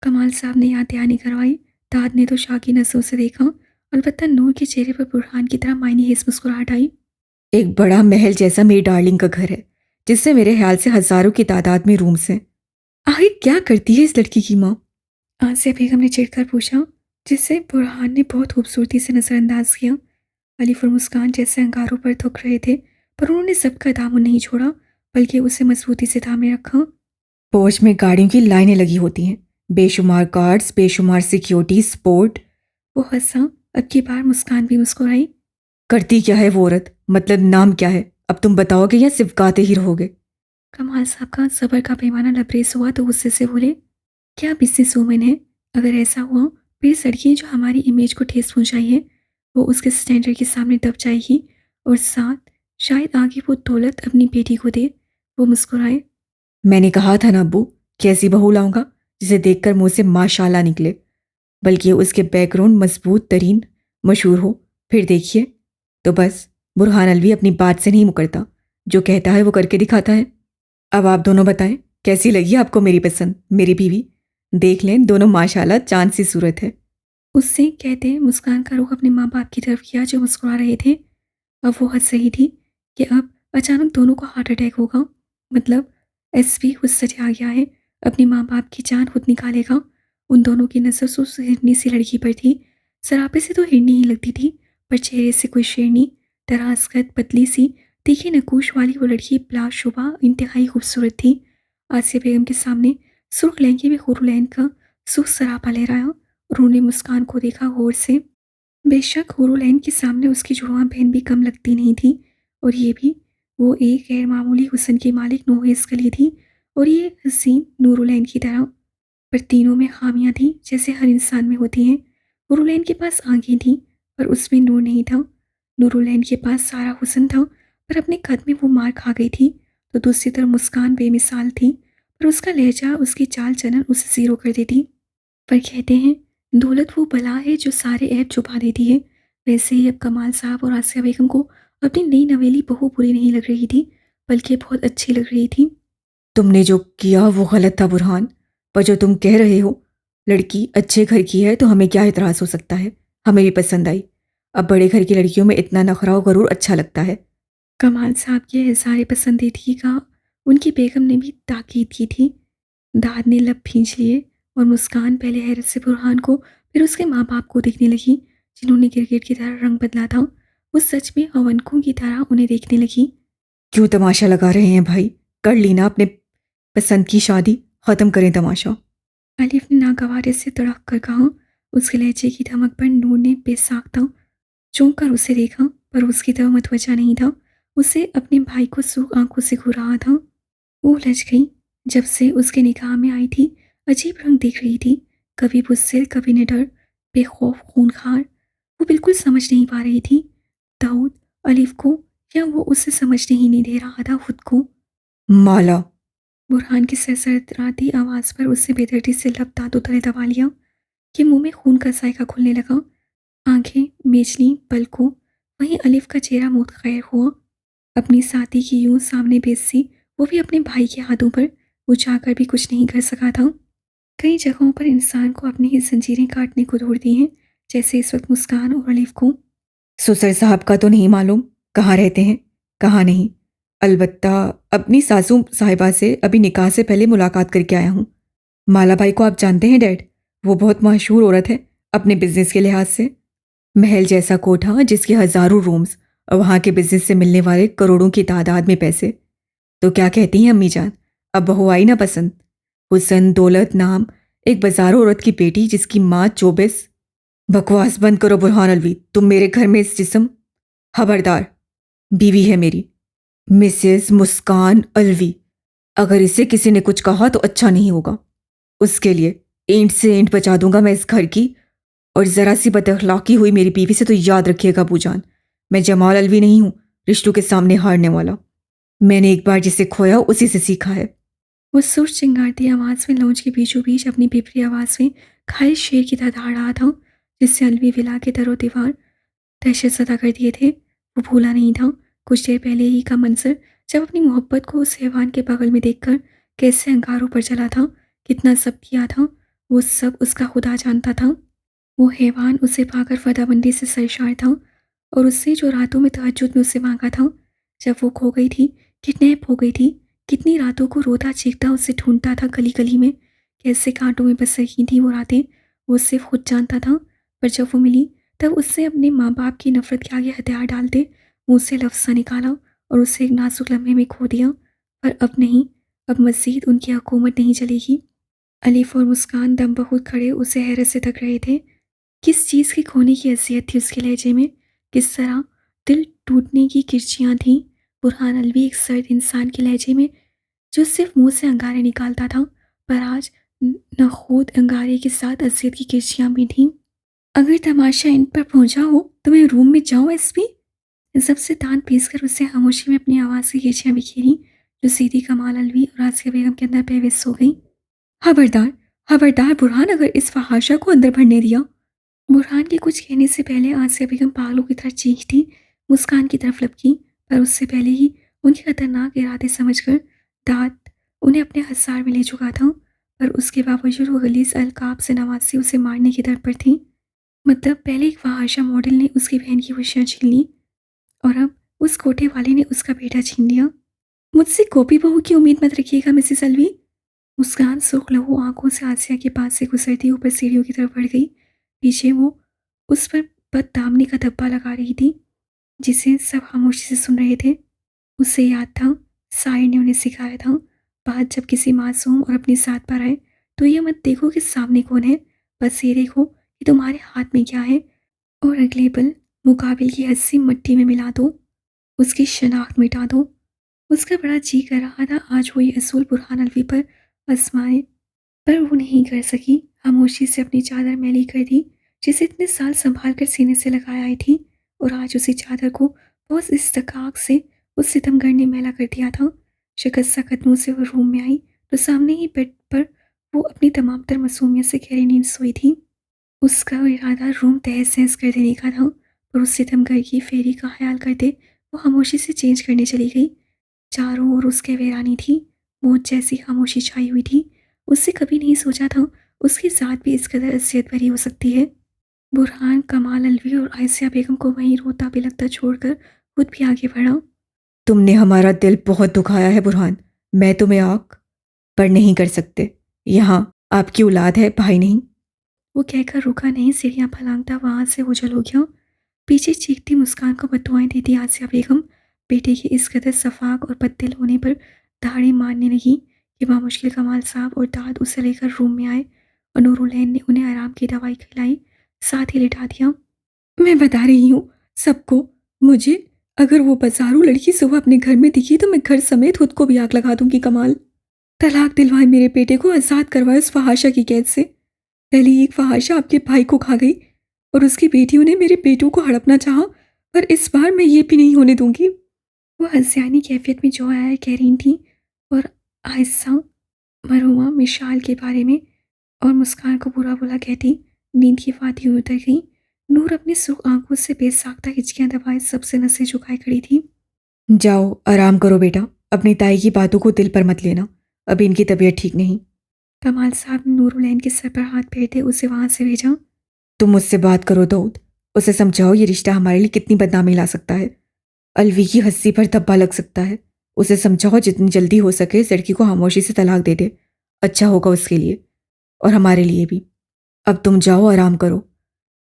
कमाल साहब ने याद दहानी करवाई। दाद ने तो शाह की नज़रों से देखा। अलबत्ता नूर के चेहरे पर बुरहान की तरह मायनेहेज मुस्कुराहट आई। एक बड़ा महल जैसा मेरी डार्लिंग का घर है, जिससे मेरे ख्याल से हज़ारों की तादाद में रूम्स हैं। आखिर क्या करती है इस लड़की की माँ? आसिया बेगम ने चिढ़कर पूछा, जिसे बुरहान ने बहुत खूबसूरती से नज़रअंदाज किया। अलीफ और मुस्कान जैसे अंगारों पर थुक रहे थे, पर उन्होंने सबका दामन नहीं छोड़ा, बल्कि उसे मजबूती से थामे रखा। पोर्च में गाड़ियों की लाइनें लगी होती हैं, बेशुमार कार्ड्स, बेशुमार सिक्योरिटी, स्पोर्ट। वो हंसा। अब की बार मुस्कान भी मुस्कुराई। करती क्या है वो औरत? मतलब नाम क्या है? अब तुम बताओगे या सिर्फ गाते ही रहोगे? कमाल साहब का सबर का पैमाना लबरेज हुआ तो गुस्से से बोले, क्या बिजनेस वूमन है? अगर ऐसा हुआ फिर सड़कें जो हमारी इमेज को ठेस पहुंचाई है वो उसके स्टैंडर्ड के सामने दब जाएगी, और साथ शायद आगे वो दौलत अपनी बेटी को दे। वो मुस्कुराए। मैंने कहा था ना अब्बू, कैसी बहू लाऊंगा जिसे देखकर मुंह से माशाल्लाह निकले, बल्कि उसके बैकग्राउंड मजबूत तरीन मशहूर हो। फिर देखिए। तो बस, बुरहान अलवी अपनी बात से नहीं मुकरता, जो कहता है वो करके दिखाता है। अब आप दोनों बताएं, कैसी लगी आपको मेरी पसंद, मेरी बीवी? देख लें, दोनों माशाल्लाह चांद सी सूरत है। उससे कहते मुस्कान का रुख अपने माँ बाप की तरफ किया जो मुस्कुरा रहे थे। अब वो हंस रही थी कि अब अचानक दोनों को हार्ट अटैक होगा। मतलब एसपी गुस्से से आ गया है, अपने माँ बाप की जान खुद निकालेगा। उन दोनों की नज़र तो उस हिरनी सी लड़की पर थी। सरापे से तो हिरनी ही लगती थी, पर चेहरे से कोई शेरनी, दराजकद पतली सी तीखी नकूश वाली वो लड़की बिलाशुबा इंतहाई खूबसूरत थी। आसिया बेगम के सामने सुर्ख लहंगे में हुरुलैन का सुख सरापा लहराया, और उन्होंने मुस्कान को देखा गौर से। बेशक हुरुलैन के सामने उसकी जुड़वां बहन भी कम लगती नहीं थी, और ये भी वो एक गैर मामूली हुस्न की मालिक नोहेस कली थी, और ये हसीन नूरुलैन की तरह। पर तीनों में खामियां थी जैसे हर इंसान में होती हैं। हुरुलैन के पास आंखें थीं, पर उसमें नूर नहीं था। नूरुलैन के पास सारा हुस्न था, पर अपने कद में वो मार खा गई थी। तो दूसरी तरफ मुस्कान बेमिसाल थी, पर उसका लहजा, उसकी चाल चलन उसे जीरो कर देती। पर कहते हैं दौलत वो बला है जो सारे ऐब छुपा देती है। वैसे ही अब कमाल साहब और आसिया बेगम को अपनी नई नवेली बहू बुरी नहीं लग रही थी, बल्कि बहुत अच्छी लग रही थी। तुमने जो किया वो गलत था बुरहान, पर जो तुम कह रहे हो, लड़की अच्छे घर की है तो हमें क्या इतराज़ हो सकता है? हमें भी पसंद आई। अब बड़े घर की लड़कियों में इतना नखरा और गरूर अच्छा लगता है। कमाल साहब के इज़हार पसंदीदगी का उनकी बेगम ने भी ताकीद की थी। दाद ने लब भींच लिए, और मुस्कान पहले हैरत से बुरहान को, फिर उसके माँ बाप को देखने लगी, जिन्होंने गिरगिट की तरह रंग बदला था। वो सच में हवनकों की तरह उन्हें देखने लगी। क्यों तमाशा लगा रहे हैं भाई? कर ली ना अपने पसंद की शादी, ख़त्म करें तमाशा। अलीफ ने नागवारे से तड़क कर कहा। उसके लहजे की धमक पर नूर ने बेसाख्ता चौंक कर उसे देखा, पर उसकी तरफ मतवजा नहीं था। उसे अपने भाई को सूख आंखों से घूर रहा था। वो उलझ गई। जब से उसके निकाह में आई थी अजीब रंग दिख रही थी, कभी बुस्सिल कभी निडर, बेखौफ खूंखार। वो बिल्कुल समझ नहीं पा रही थी दाऊद अलीफ को, या वो उसे समझने ही नहीं दे रहा था खुद को। माला। बुरहान की सरसराती आवाज़ पर उससे बेदर्दी से लब दांतों तले दबा लिया कि मुंह में खून का जायका खुलने लगा। आंखें मेचनी पलकों। वहीं अलीफ का चेहरा मुतगैर हुआ। अपनी साथी की यूं सामने बेइज्जती, वो भी अपने भाई के हाथों पर। वो चाहकर भी कुछ नहीं कर सका था। कई जगहों पर इंसान को अपनी ही जंजीरें काटने को दौड़ती हैं, जैसे इस वक्त मुस्कान और अलीफ को। सुसर साहब का तो नहीं मालूम कहाँ रहते हैं, कहाँ नहीं। अलबत्ता अपनी सासू साहिबा से अभी निकाह से पहले मुलाकात करके आया हूँ। माला बाई को आप जानते हैं डैड? वो बहुत मशहूर औरत है अपने बिजनेस के लिहाज से। महल जैसा कोठा जिसके हजारों रूम्स, और वहाँ के बिजनेस से मिलने वाले करोड़ों की तादाद में पैसे। तो क्या कहती हैं अम्मी जान, अब बहू आई ना पसंद? हुस्न, दौलत, नाम, एक बाजारू औरत की बेटी जिसकी माँ 24। बकवास बंद करो बुरहान अलवी, तुम मेरे घर में इस जिस्म। खबरदार, बीवी है मेरी, मिसेस मुस्कान अलवी। अगर इसे किसी ने कुछ कहा तो अच्छा नहीं होगा। उसके लिए ईंट से ईंट बचा दूंगा मैं इस घर की। और ज़रा सी बदअखलाकी हुई मेरी बीवी से तो याद रखिएगा बूजान, मैं जमाल अलवी नहीं हूँ रिश्तों के सामने हारने वाला। मैंने एक बार जिसे खोया उसी से सीखा है। वो सुर चिंगारती आवाज़ में लौंज के बीचों बीच अपनी पिपरी आवाज़ में घायल शेर की तरह दहाड़ रहा था। जिससे अलवी विला के दरो दीवार दहशत ज़दा कर दिए थे, वो भूला नहीं था। कुछ देर पहले ही का मंज़र, जब अपनी मोहब्बत को उस हैवान के बगल में देखकर कैसे अंगारों पर चला था, कितना सब किया था, वो सब उसका खुदा जानता था। वो हैवान उसे पाकर फ़दाबंदी से सरशार था और उससे जो रातों में तहज्जुद में उसे माँगा था, जब वो खो गई थी, किडनैप हो गई थी, कितनी रातों को रोता-चीखता उसे ढूँढता था गली-गली में, कैसे काँटों में बस रही थी वो रातें, वो सिर्फ़ खुद जानता था। पर जब वो मिली, तब उससे अपने माँ-बाप की नफ़रत के आगे हथियार डालते मुँह से लफ्ज़ सा निकाला और उसे एक नाज़ुक लम्हे में खो दिया। पर अब नहीं, अब मज़ीद उनकी हुकूमत नहीं चलेगी। अलीफ़ और मुस्कान दम बख़ुद खड़े उसे हैरत से तक रहे थे। किस चीज़ के खोने की अज़ियत थी उसके लहजे में, किस तरह दिल टूटने की किरचियाँ थीं। बुरहान अलवी एक सर्द इंसान के लहजे में, जो सिर्फ़ मुँह से अंगारे निकालता था, पर आज नखूद अंगारे के साथ अज़ियत की किरचियाँ भी थीं। अगर तमाशा इन पर पहुँचा हो, तो मैं रूम में जाऊँ एसपी? सबसे दाँत पीसकर उससे खामोशी में अपनी आवाज़ की किरचियाँ बिखेरी, जो सीधी कमाल अलवी और आसिया बेगम के अंदर बेबस हो गई। खबरदार, खबरदार बुरहान, अगर इस फहाशा को अंदर भरने दिया। बुरहान के कुछ कहने से पहले आसिया बेगम पागलों की तरह चीखती मुस्कान की तरफ लपकी, पर उससे पहले ही उनके खतरनाक इरादे समझकर दांत उन्हें अपने हसार में ले चुका था। पर उसके बावजूद वो गलीज अलकाब से नवासी उसे मारने की दर पर थी। मतलब पहले एक फहाशा मॉडल ने उसकी बहन की खुशियाँ छीन ली और अब उस कोठे वाले ने उसका बेटा छीन लिया। मुझसे गोपी बहू की उम्मीद मत रखिएगा मिसेस अलवी। मुस्कान सुर्ख लहू आंखों से आसिया के पास से गुजरती ऊपर सीढ़ियों की तरफ बढ़ गई। पीछे वो उस पर बददामनी का धब्बा लगा रही थी, जिसे सब खामोशी से सुन रहे थे। उसे याद था, साहिर ने उन्हें सिखाया था, बात जब किसी मासूम और अपनी साथ पर आए, तो ये मत देखो कि सामने कौन है, बस ये देखो कि तुम्हारे हाथ में क्या है, और अगले पल मुकाबिल की हंसी मिट्टी में मिला दो, उसकी शनाख्त मिटा दो। उसका बड़ा जी कर रहा था आज वो ये असूल बुरहान अलवी पर आजमाए, पर वो नहीं कर सकी। खामोशी से अपनी चादर मैली कर दी, जिसे इतने साल संभाल कर सीने से लगाई आई थी, और आज उसी चादर को बहुत इस्तकाक से उस सितमगर ने मैला कर दिया था। शिकस्त कदमों से वो रूम में आई, तो सामने ही बेड पर वो अपनी तमाम तर मासूमियत से गहरी नींद सोई थी। उसका इरादा रूम तहस नहस कर देने का था, पर उस सितमगर की फेरी का ख्याल करते वो खामोशी से चेंज करने चली गई। चारों ओर उसके वीरानी थी, मौत जैसी खामोशी छाई हुई थी। उससे कभी नहीं सोचा था उसकी ज़ात भी इस कदर अज़ियत भरी हो सकती है। बुरहान, कमाल अलवी और आयसिया बेगम को वहीं रोता बिलखता छोड़कर खुद भी आगे बढ़ा। तुमने हमारा दिल बहुत दुखाया है बुरहान। मैं तुम्हें आँख पर नहीं कर सकते। यहाँ आपकी औलाद है, भाई नहीं। वो कहकर रुका नहीं, सीढ़ियाँ फलांगता वहाँ से उछल हो गया। पीछे चीखती मुस्कान को बद्दुआएं देती आसिया बेगम बेटे के इस कदर सफाक और बददिल होने पर दाढ़ी मारने लगी कि बामुश्किल कमाल साहब और दाद उसे लेकर रूम में आए और नूरुलैन ने उन्हें आराम की दवाई खिलाई, साथ ही लिटा दिया। मैं बता रही हूँ सबको, मुझे अगर वो बाजारू लड़की सुबह अपने घर में दिखी तो मैं घर समेत खुद को भी आग लगा दूंगी। कमाल, तलाक दिलवाए मेरे बेटे को, आज़ाद करवाए उस फहाशा की कैद से। पहली एक फहाशा आपके भाई को खा गई और उसकी बेटियों ने मेरे बेटों को हड़पना चाहा, पर इस बार मैं ये भी नहीं होने दूंगी। वो हंसियानी कैफियत में जो आया कह रही थी और आहिस्ता मरहुमा मिशाल के बारे में, और मुस्कान को बुरा बुरा कहती नींद की वादी में उतर गई। नूर अपनी सुख आंखों से बेसाख्ता हिचकियां दबाए सबसे नसें झुकाए खड़ी थी। जाओ आराम करो बेटा, अपनी ताई की बातों को दिल पर मत लेना, अभी इनकी तबीयत ठीक नहीं। कमाल साहब ने नूरुलैन के सर पर हाथ फेरते उसे वहां से भेजा। तुम मुझसे बात करो दाऊद, उसे समझाओ ये रिश्ता हमारे लिए कितनी बदनामी ला सकता है। अलवी की हंसी पर धब्बा लग सकता है। उसे समझाओ जितनी जल्दी हो सके इस लड़की को खामोशी से तलाक दे दे, अच्छा होगा उसके लिए और हमारे लिए भी। अब तुम जाओ आराम करो।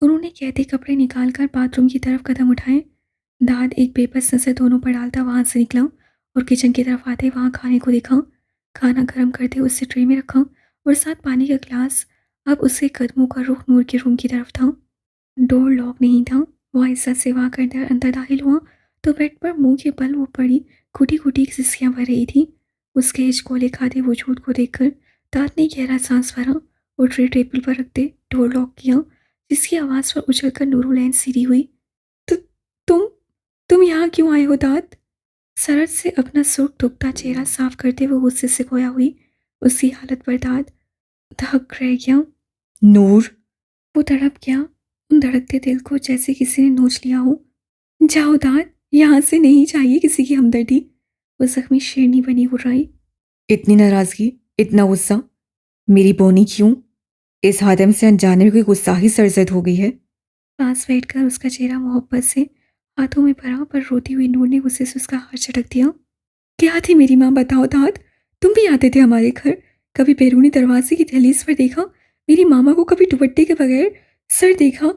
उन्होंने कहते कपड़े निकालकर बाथरूम की तरफ कदम उठाए। दाद एक बेबस नजर दोनों पर डालता वहां से निकला और किचन की तरफ आते वहां खाने को देखा। खाना गर्म करते उससे ट्रे में रखा और साथ पानी का गिलास। अब उसके कदमों का रुख नूर के रूम की तरफ था। डोर लॉक नहीं था। वो आहिस्ता से वहां कर अंदर दाखिल हुआ तो बेड पर मुंह के बल वो पड़ी घुटी घुटी सिसकियां भर रही थी। उसके हिचकोले खाते वजूद को देखकर दाद ने गहरा सांस भरा और ट्रे टेबल पर रखते डोर लॉक किया, जिसकी आवाज़ पर उछलकर नूरुलैन सीधी हुई। "तु, तुम तुम यहाँ क्यों आए हो दाद?" सरद से अपना सुर्ख दुखता चेहरा साफ करते हुए गुस्से से खोया हुई उसकी हालत पर दाद दहक रह गया। नूर, वो तड़प गया। उन धड़कते दिल को जैसे किसी ने नोच लिया हो। जाओ दाद, यहाँ से नहीं चाहिए किसी की हमदर्दी। वो जख्मी शेरनी बनी गुर्राई। इतनी नाराजगी, इतना गुस्सा, मेरी बोनी क्यों? इस हादम से अनजाने में कोई गुस्सा ही सरजद हो गई है। पास बैठकर उसका चेहरा मोहब्बत से हाथों में भरा, पर रोती हुई नूर ने गुस्से से उसका हाथ झटक दिया। क्या थी मेरी माँ, बताओ दाद। तुम भी आते थे हमारे घर, कभी बैरूनी दरवाजे की दहलीज पर देखा मेरी मामा को, कभी दुपट्टे के बगैर सर देखा।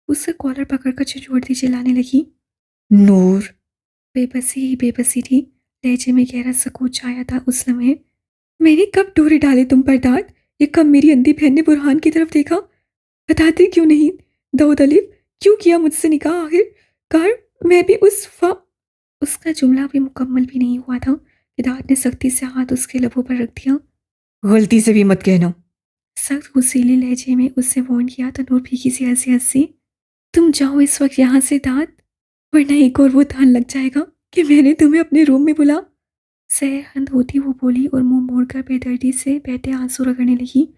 उसका कॉलर पकड़कर छिछोड़ती चिल्लाने लगी। नूर। बेबसी ही बेबसी थी। लहजे में गहरा सकूत छाया था उस लम्हे। मैंने कब डोरे डाले तुम पर दाद? ये कब मेरी अंधी बहन ने बुरहान की तरफ देखा? बताते क्यों नहीं? दाऊद अलीफ, क्यों किया मुझसे निकाह आखिरकार? मैं भी उसका जुमला भी मुकम्मल भी नहीं हुआ था कि दाद ने सख्ती से हाथ उसके लबों पर रख दिया। गलती से भी मत कहना। सख्त गुस्सीले लहजे में उससे वार्न किया तो नूर फीकी सी हंसी हंसी। तुम जाओ इस वक्त यहाँ से दाद, वरना एक और वो तान लग जाएगा कि मैंने तुम्हें अपने रूम में बुला। सहहंद होती वो बोली और मुंह मोड़कर बेदर्दी से बहते आंसू रगड़ने लगी।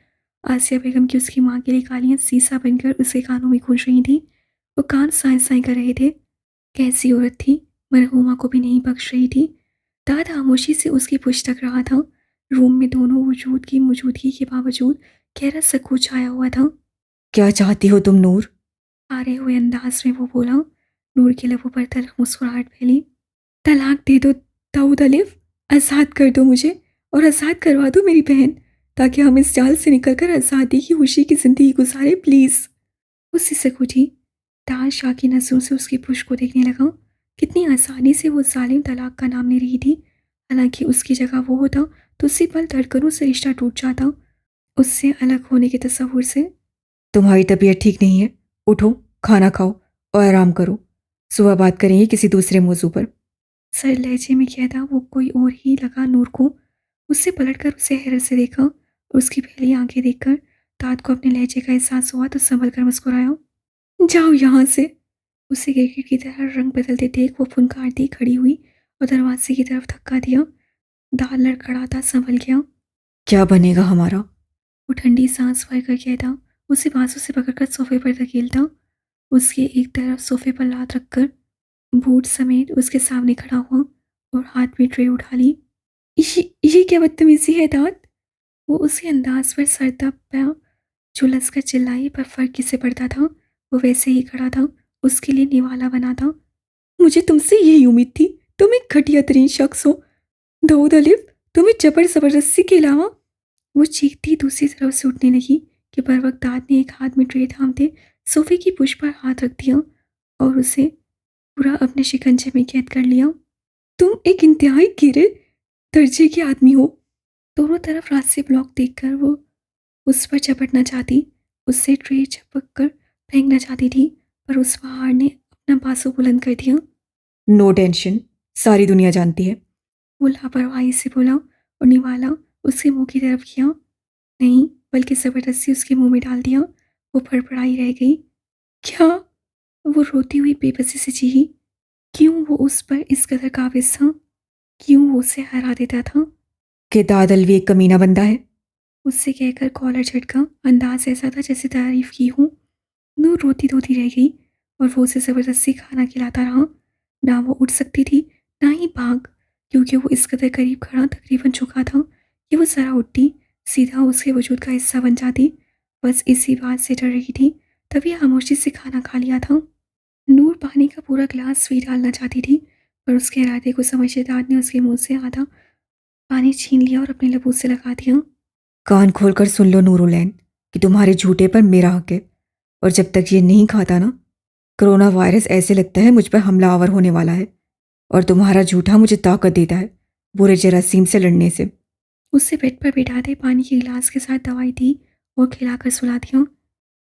आसिया बेगम की उसकी माँ के लिए गालियाँ सीसा बनकर उसके कानों में गूंज रही थी। वो कान साए साए कर रहे थे। कैसी औरत थी, मरहूमा को भी नहीं बख्श रही थी। दाद खामोशी से उसकी पुश्त तक रहा था। रूम में दोनों वजूद की मौजूदगी के बावजूद गहरा सकूत छाया हुआ था। क्या चाहती हो तुम नूर? हारे हुए अंदाज में वो बोला। नूर के लबों पर तल्ख मुस्कुराहट फैली। तलाक दे दो दाऊद अलिफ, आज़ाद कर दो मुझे, और आज़ाद करवा दो मेरी बहन, ताकि हम इस जाल से निकलकर आज़ादी की खुशी की ज़िंदगी गुजारे प्लीज़। वो सिसक उठी। ताज शाह की नजरों से उसकी पुश को देखने लगा। कितनी आसानी से वो जालिम तलाक का नाम ले रही थी। हालांकि उसकी जगह वो होता तो उसी पल धड़कनों से रिश्ता टूट जाता, उससे अलग होने के तस्वुर से। तुम्हारी तबीयत ठीक नहीं है, उठो, खाना खाओ और आराम करो। सुबह बात करेंगे किसी दूसरे मौजू पर। सर लहजे में कहता वो कोई और ही लगा नूर को। उससे पलटकर उसे हैरत से देखा और उसकी पहली आंखें देखकर दाद को अपने लहजे का एहसास हुआ तो संभल कर मुस्कुराया। जाओ यहाँ से। उसे गिरगिट की तरह रंग बदलते देख वो फुनकारती खड़ी हुई और दरवाजे की तरफ धक्का दिया। दाद लड़खड़ाता संभल गया। क्या बनेगा हमारा? वो ठंडी सांस भरकर कहता, उसे बांसों से पकड़कर सोफे पर धकेलता। उसके एक तरफ सोफे पर लात रखकर बूट समेत उसके सामने खड़ा हुआ और हाथ में ट्रे उठा ली। ये क्या बदतमीजी है दाद? वो उसी अंदाज पर सरता पाया झुलस कर चिल्लाई, पर फर्क किसे पड़ता था? वो वैसे ही खड़ा था, उसके लिए निवाला बना था। मुझे तुमसे यही उम्मीद थी, तुम एक घटिया तरीन शख्स हो दाऊद अलिफ, तुम्हें जबरदस्ती के अलावा। वो चीखती दूसरी तरफ से उठने लगी कि बर वक्त दाद ने एक हाथ में ट्रे थामते सोफे की पुश पर हाथ रख दिया और उसे पूरा अपने शिकंजे में कैद कर लिया। तुम एक इंतहाई गिरे दर्जे के आदमी हो। दोनों तरफ रास्ते ब्लॉक देखकर वो उस पर झपटना चाहती, उससे ट्रे झपक कर फेंकना चाहती थी, पर उस पहाड़ ने अपना बाजू बुलंद कर दिया। नो टेंशन, सारी दुनिया जानती है। वो लापरवाही से बोला और निवाला उसके मुंह की तरफ किया। नहीं, बल्कि जबरदस्ती उसके मुंह में डाल दिया। वो फड़फड़ाई रह गई। क्या? वो रोती हुई बेबसी से चीखी। क्यों वो उस पर इस कदर काबिज था? क्यों वो उसे हरा देता था? कि दाद अलवी एक कमीना बंदा है। उससे कहकर कॉलर झटका। अंदाज ऐसा था जैसे तारीफ की हूँ। नूर रोती धोती रह गई और वो उसे ज़बरदस्ती खाना खिलाता रहा। ना वो उठ सकती थी, ना ही भाग, क्योंकि वो इस कदर करीब खड़ा तकरीबन झुका था कि वो ज़रा उठती सीधा उसके वजूद का हिस्सा बन जाती। बस इसी बात से डर रही थी, तभी खामोशी से खाना खा लिया था। नूर पानी का पूरा गिलास भी डालना चाहती थी, पर उसके इरादे को समझे दाद ने उसके मुंह से आधा पानी छीन लिया और अपने लबों से लगा दिया। कान खोलकर सुन लो नूरुलैन, कि तुम्हारे झूठे पर मेरा हक है, और जब तक ये नहीं खाता ना, कोरोना वायरस ऐसे लगता है मुझ पर हमलावर होने वाला है, और तुम्हारा झूठा मुझे ताकत देता है बुरे जरासीम से लड़ने से। उससे बेड पर बिठाते पानी के गिलास के साथ दवाई दी और खिलाकर सुला दिया।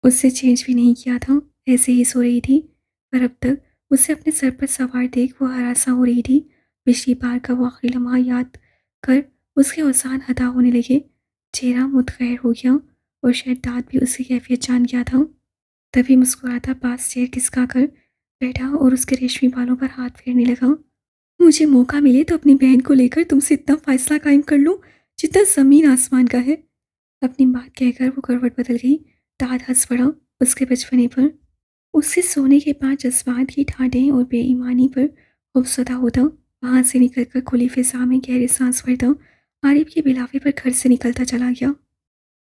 उससे चेंज भी नहीं किया था, ऐसे ही सो रही थी, पर अब तक उसे अपने सर पर सवार देख वो हरासा हो रही थी। पिछली बार का वो आखिरी लम्हा याद कर उसके औसान अदा होने लगे। चेहरा मुतगैर हो गया और शायद दाद भी उसकी कैफियत जान गया था। तभी मुस्कुराता पास चेयर खिसका कर बैठा और उसके रेशमी बालों पर हाथ फेरने लगा। मुझे मौका मिले तो अपनी बहन को लेकर तुमसे इतना फासला कायम कर लूं जितना जमीन आसमान का है। अपनी बात कहकर वो करवट बदल गई। दाद हंस पड़ा उसके बचपने पर। उससे सोने के बाद जज्बात की ठाटें और बेईमानी पर खौफसदा होता, वहाँ से निकलकर खुली फिजा में गहरी सांस भरता, आरिफ के बिलावे पर घर से निकलता चला गया।